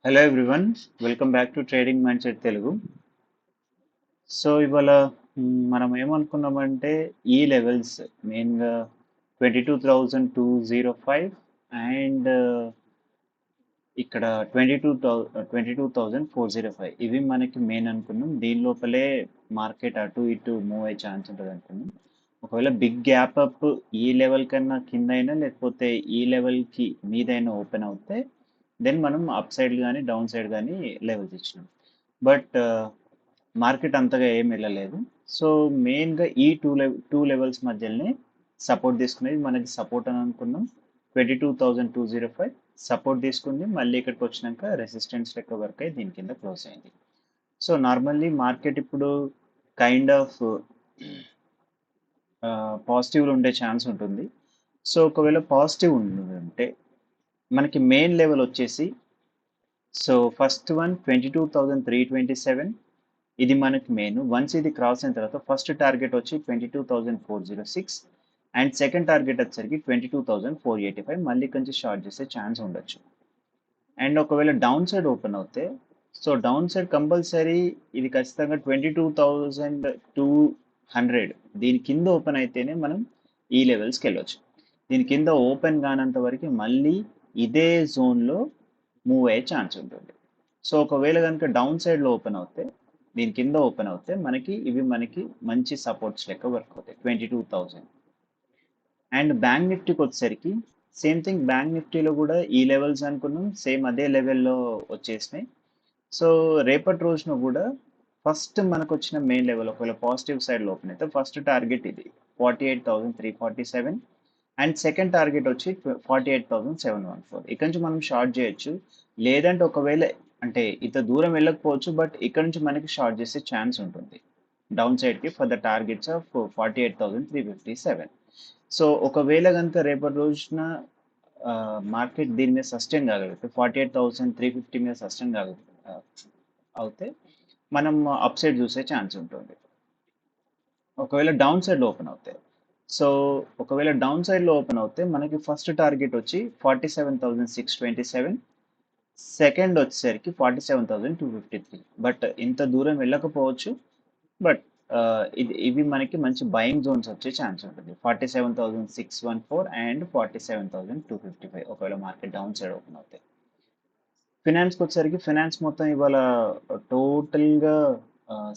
Hello everyone, welcome back to trading mind set Telugu. So ఇవాళ మనం ఏమనుకున్నామంటే ఈ లెవెల్స్ మెయిన్గా 22,205 అండ్ ఇక్కడ 22,405 ఇవి మనకి మెయిన్ అనుకున్నాం. దీని లోపలే మార్కెట్ అటు ఇటు మూవ్ అయ్యే ఛాన్స్ ఉంటుంది అనుకున్నాం. ఒకవేళ బిగ్ గ్యాప్ అప్ ఈ లెవెల్ కన్నా కింద అయినా లేకపోతే ఈ లెవెల్కి మీదైనా ఓపెన్ అవుతే దెన్ మనం అప్ సైడ్ కానీ డౌన్ సైడ్ కానీ లెవెల్స్ ఇచ్చినాం. బట్ మార్కెట్ అంతగా ఏం వెళ్ళలేదు. సో మెయిన్గా ఈ టూ లెవెల్స్ మధ్యలోనే సపోర్ట్ తీసుకునేది మనకి సపోర్ట్ అని అనుకున్నాం. 22,205 సపోర్ట్ తీసుకుంది, మళ్ళీ ఇక్కడికి వచ్చినాక రెసిస్టెన్స్ లెక్క వర్క్ అయ్యి దీని కింద క్లోజ్ అయింది. సో నార్మల్లీ మార్కెట్ ఇప్పుడు కైండ్ ఆఫ్ పాజిటివ్లో ఉండే ఛాన్స్ ఉంటుంది. సో ఒకవేళ పాజిటివ్ ఉంటే మనకి మెయిన్ లెవెల్ వచ్చేసి సో ఫస్ట్ వన్ 22,327 ఇది మనకి మెయిన్. వన్స్ ఇది క్రాస్ అయిన తర్వాత ఫస్ట్ టార్గెట్ వచ్చి 22,406 అండ్ సెకండ్ టార్గెట్ వచ్చేసరికి 22,485. మళ్ళీ కొంచెం షార్ట్ చేసే ఛాన్స్ ఉండొచ్చు. అండ్ ఒకవేళ డౌన్ సైడ్ ఓపెన్ అవుతే సో డౌన్ సైడ్ కంపల్సరీ ఇది ఖచ్చితంగా 22,200 దీని కింద ఓపెన్ అయితేనే మనం ఈ లెవెల్స్కి వెళ్ళొచ్చు. దీని కింద ఓపెన్ కానంత వరకు మళ్ళీ ఇదే జోన్లో మూవ్ అయ్యే ఛాన్స్ ఉంటుంది. సో ఒకవేళ కనుక డౌన్ సైడ్లో ఓపెన్ అవుతే దీని కింద ఓపెన్ అవుతే ఇవి మనకి మంచి సపోర్ట్స్ లెక్క వర్క్ అవుతాయి 22,000. అండ్ బ్యాంక్ నిఫ్టీకి వచ్చేసరికి సేమ్ థింగ్. బ్యాంక్ నిఫ్టీలో కూడా ఈ లెవెల్స్ అనుకున్నాం, సేమ్ అదే లెవెల్లో వచ్చేసినాయి. సో రేపటి రోజున కూడా ఫస్ట్ మనకు వచ్చిన మెయిన్ లెవెల్ ఒకవేళ పాజిటివ్ సైడ్ ఓపెన్ అయితే ఫస్ట్ టార్గెట్ ఇది 48,347 అండ్ సెకండ్ టార్గెట్ వచ్చి 48,714. ఇక్కడ నుంచి మనం షార్ట్ చేయొచ్చు. లేదంటే ఒకవేళ అంటే ఇంత దూరం వెళ్ళకపోవచ్చు, బట్ ఇక్కడ నుంచి మనకి షార్ట్ చేసే ఛాన్స్ ఉంటుంది డౌన్ సైడ్కి for the targets of 48,357. So ఒకవేళ కనుక రేపటి రోజున మార్కెట్ దీని మీద సస్టైన్ కాగలిగితే 48,350 మీద సస్టైన్ అవుతే మనం అప్ సైడ్ చూసే ఛాన్స్ ఉంటుంది. ఒకవేళ డౌన్ సైడ్లో ఓపెన్ అవుతాయి సో ఒకవేళ డౌన్ సైడ్లో ఓపెన్ అవుతే మనకి ఫస్ట్ టార్గెట్ వచ్చి 47,627, సెకండ్ వచ్చేసరికి 47,253. బట్ ఇంత దూరం వెళ్ళకపోవచ్చు, బట్ ఇవి మనకి మంచి బయింగ్ జోన్స్ వచ్చే ఛాన్స్ ఉంటుంది 47,614 అండ్ 47,255 ఒకవేళ మార్కెట్ డౌన్ సైడ్ ఓపెన్ అవుతాయి. ఫినాన్స్కి వచ్చేసరికి ఫినాన్స్ మొత్తం ఇవాళ టోటల్గా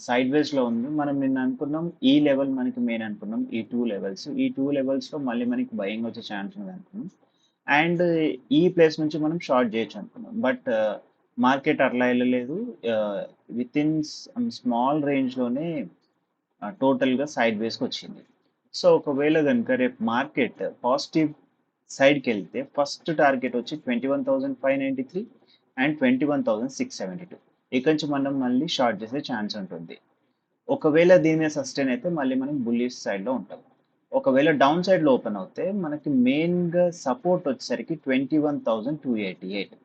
సైడ్ వేస్లో ఉంది. మనం నిన్న అనుకున్నాం ఈ లెవెల్ మనకి మెయిన్ అనుకున్నాం, ఈ టూ లెవెల్స్లో మళ్ళీ మనకి బయింగ్ వచ్చే ఛాన్స్ ఉంది అనుకున్నాం. అండ్ ఈ ప్లేస్ నుంచి మనం షార్ట్ చేయొచ్చు అనుకున్నాం, బట్ మార్కెట్ అట్లా వెళ్ళలేదు. విత్ ఇన్ స్మాల్ రేంజ్లోనే టోటల్గా సైడ్ వేస్కి వచ్చింది. సో ఒకవేళ కనుక రేపు మార్కెట్ పాజిటివ్ సైడ్కి వెళ్తే ఫస్ట్ టార్గెట్ వచ్చి 21,593 అండ్ 21,672. ఇక్కడి నుంచి మనం మళ్ళీ షార్ట్ చేసే ఛాన్స్ ఉంటుంది. ఒకవేళ దీని మీద సస్టైన్ అయితే మళ్ళీ మనం బుల్లిష్ సైడ్లో ఉంటాం. ఒకవేళ డౌన్ సైడ్లో ఓపెన్ అవుతే మనకి మెయిన్గా సపోర్ట్ వచ్చేసరికి 21,288.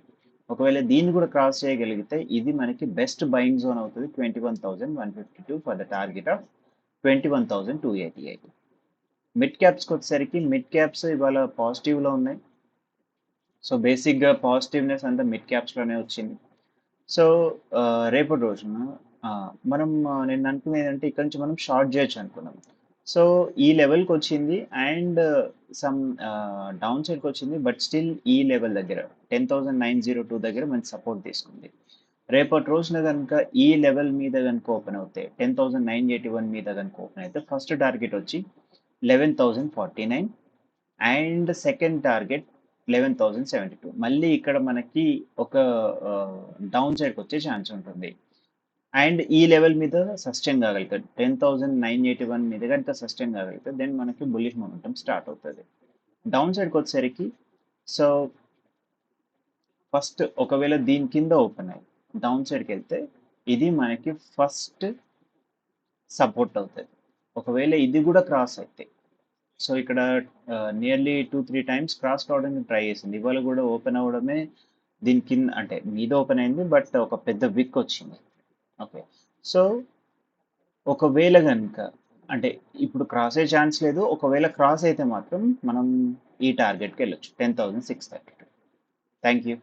ఒకవేళ దీన్ని కూడా క్రాస్ చేయగలిగితే ఇది మనకి బెస్ట్ బయింగ్ జోన్ అవుతుంది 21,152 for the target of 21,288. Mid క్యాప్స్కి వచ్చేసరికి మిడ్ క్యాప్స్ ఇవాళ పాజిటివ్లో ఉన్నాయి. సో బేసిక్గా పాజిటివ్నెస్ అంతా మిడ్ క్యాప్స్లోనే వచ్చింది. సో రేపటి రోజున మనం నేను అనుకునేది ఏంటంటే ఇక్కడ నుంచి మనం షార్ట్ చేయొచ్చు అనుకున్నాం. సో ఈ లెవెల్కి వచ్చింది అండ్ సమ్ డౌన్ సైడ్కి వచ్చింది, బట్ స్టిల్ ఈ లెవెల్ దగ్గర 10,902 దగ్గర మంచి సపోర్ట్ తీసుకుంది. రేపటి రోజున కనుక ఈ లెవెల్ మీద కనుక ఓపెన్ అవుతే 10,981 మీద కనుక ఓపెన్ అయితే ఫస్ట్ టార్గెట్ వచ్చి 11,049 అండ్ సెకండ్ టార్గెట్ 11,072. మళ్ళీ ఇక్కడ మనకి ఒక డౌన్ సైడ్కి వచ్చే ఛాన్స్ ఉంటుంది. అండ్ ఈ లెవెల్ మీద సస్టైన్ కాగలుగుతాడు 10,981 మీద కనుక సస్టైన్ కాగలుగుతాడు దెన్ మనకి బుల్లిష్ మొమెంటం స్టార్ట్ అవుతుంది. డౌన్ సైడ్కి వచ్చేసరికి సో ఫస్ట్ ఒకవేళ దీని కింద ఓపెన్ అయ్యి డౌన్ సైడ్కి వెళ్తే ఇది మనకి ఫస్ట్ సపోర్ట్ అవుతుంది. ఒకవేళ ఇది కూడా క్రాస్ అయితే సో ఇక్కడ నియర్లీ 2-3 టైమ్స్ క్రాస్ కావడానికి ట్రై చేసింది. ఇవాళ కూడా ఓపెన్ అవ్వడమే దీని కింద అంటే మీద ఓపెన్ అయింది, బట్ ఒక పెద్ద విక్ వచ్చింది. ఓకే, సో ఒకవేళ కనుక అంటే ఇప్పుడు క్రాస్ అయ్యే ఛాన్స్ లేదు. ఒకవేళ క్రాస్ అయితే మాత్రం మనం ఈ టార్గెట్కి వెళ్ళొచ్చు 10,632. Thank you.